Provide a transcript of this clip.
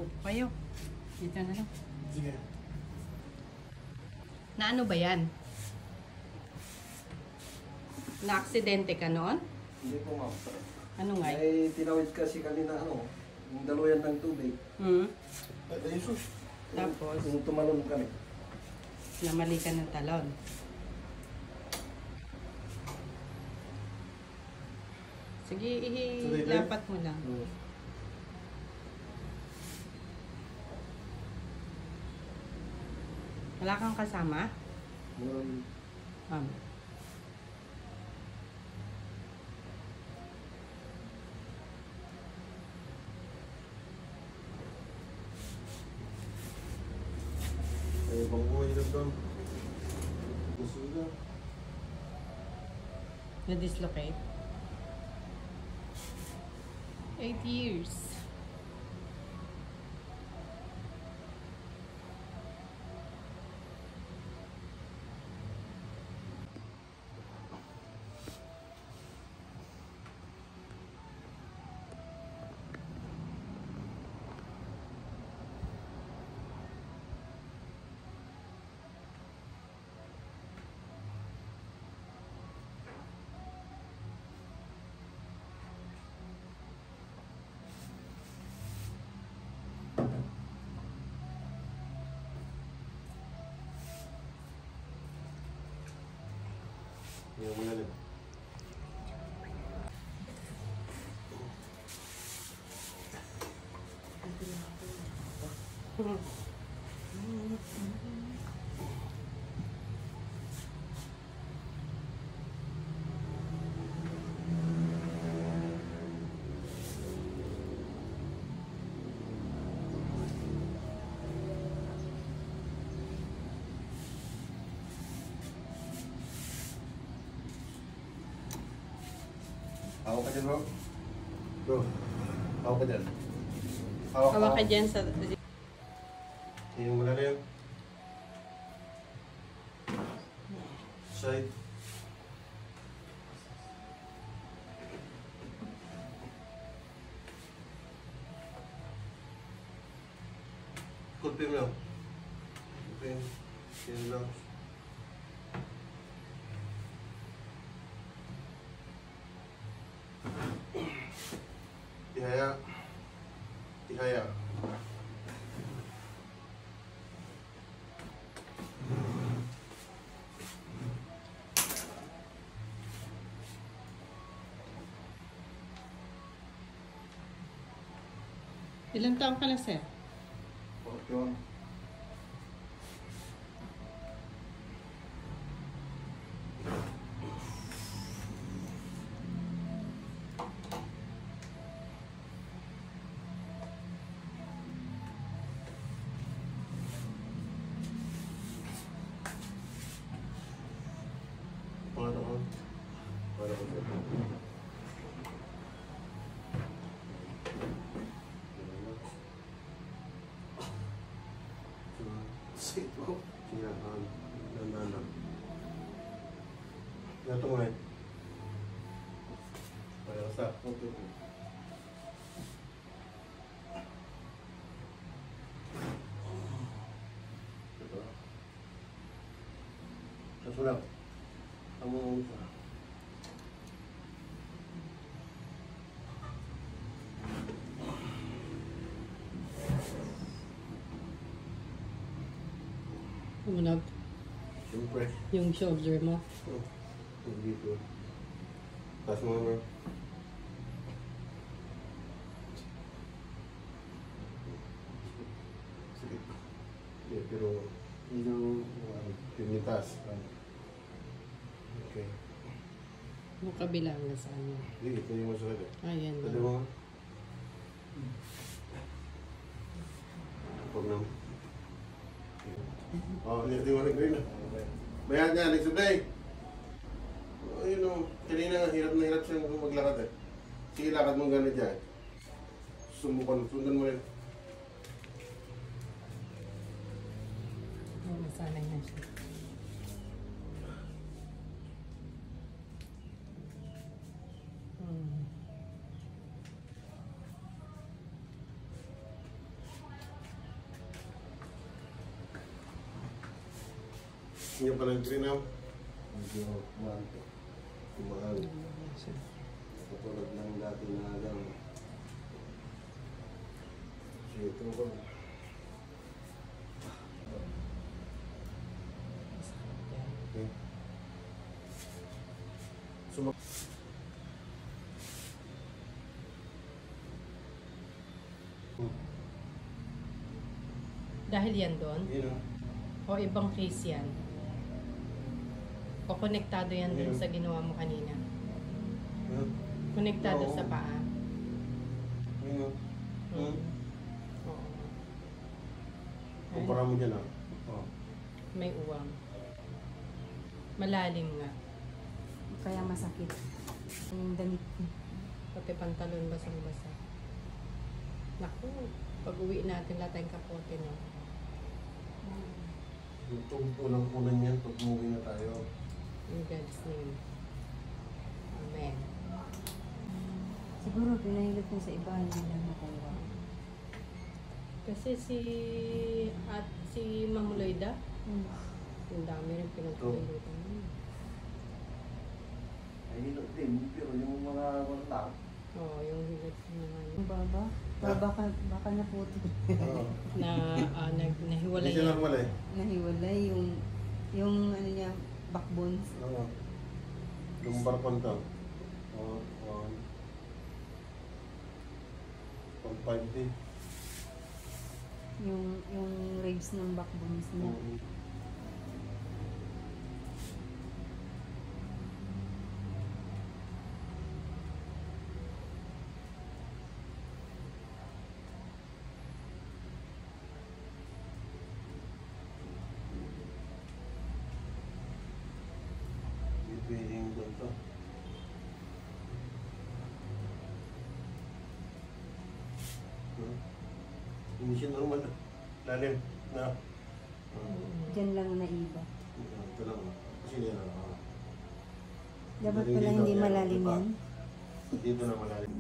Kayo. Dito na lang. Sige. Na ano ba yan? Na-aksidente ka noon? Hindi po, ma'am. Ano nga? May tinawid kasi kanina, yung daluyan ng tubig. Ay, sus. Tapos, Yung tumalon kami. namali ka ng talon. Sige, ihilapat mo lang. Wala kang kasama? Ay, bangkuhin lang doon. Gusto na. Na-dislocate? 8 years. Yung mga Hawak ka dyan, bro. Bro, hawak ka dyan. Hawak ka dyan sa... Yung wala na yun. Side. Kulpin mo lang. Kulpin. Yan lang. Tihaya. Tihaya. Ilang taon ka na, sir? Yun. Para ko. Sit mo. Sinahan. Nananang. Nato mo rin. Para sa. Okay. Ito. Kasulap. Kamu Umunog. siyempre. Yung shoulder mo. Dito. Taas mo naman. Sige. Pero yung taas. Okay. Yung kabila nga sa ano. Hindi, ito yung masakit. Ayan Tadi na. mo. Huwag naman. Hindi mo rin na. Bayan niya, next day. Ayun o, kanina nga, hirap na hirap siyang maglakad eh. Sige, lakad mong gano'n dyan. Sumukan, sundan mo rin. Masanay na siya. Hindi pa nag-trinaw. Medyo mahal. Mahal. Katulad ng dati na lang. So ito ko. Okay. So, Dahil yan doon? yun o. O ibang case yan? O konektado yan dun sa ginawa mo kanina? Konektado Oo. sa paa? Yun o. Oo. Kumpara mo dyan ah. Oh. May uwang. Malalim nga. Kaya masakit. Yung damit ko. Pati pantalon basang-basa. Naku, pag uwi natin lahat tayong kapote, no? Itong pulang-pulan yan pag umuwi na tayo. In God's name. Amen. Siguro pinahilot mo sa iba, hindi lang nakuha. Kasi si Ma'am Loida, ang dami rin pinagpapulutan mo. Ay, hilot din. Pero yung mga wala. Oo, yung hilat naman. Yung baba? Baka naputi. Oo. Nahiwalay Hindi siya yan. normal eh. Nahiwalay yung ano niya, backbones. Oo. Lumbar punta. Oo. 150. Yung ribs ng backbones niya. Pwedeng doon to. Hindi siya normal. Lalim. Na. Diyan lang naiba. Ito lang. Kasi yan. Dapat pala hindi malalim yan. Dito na malalim.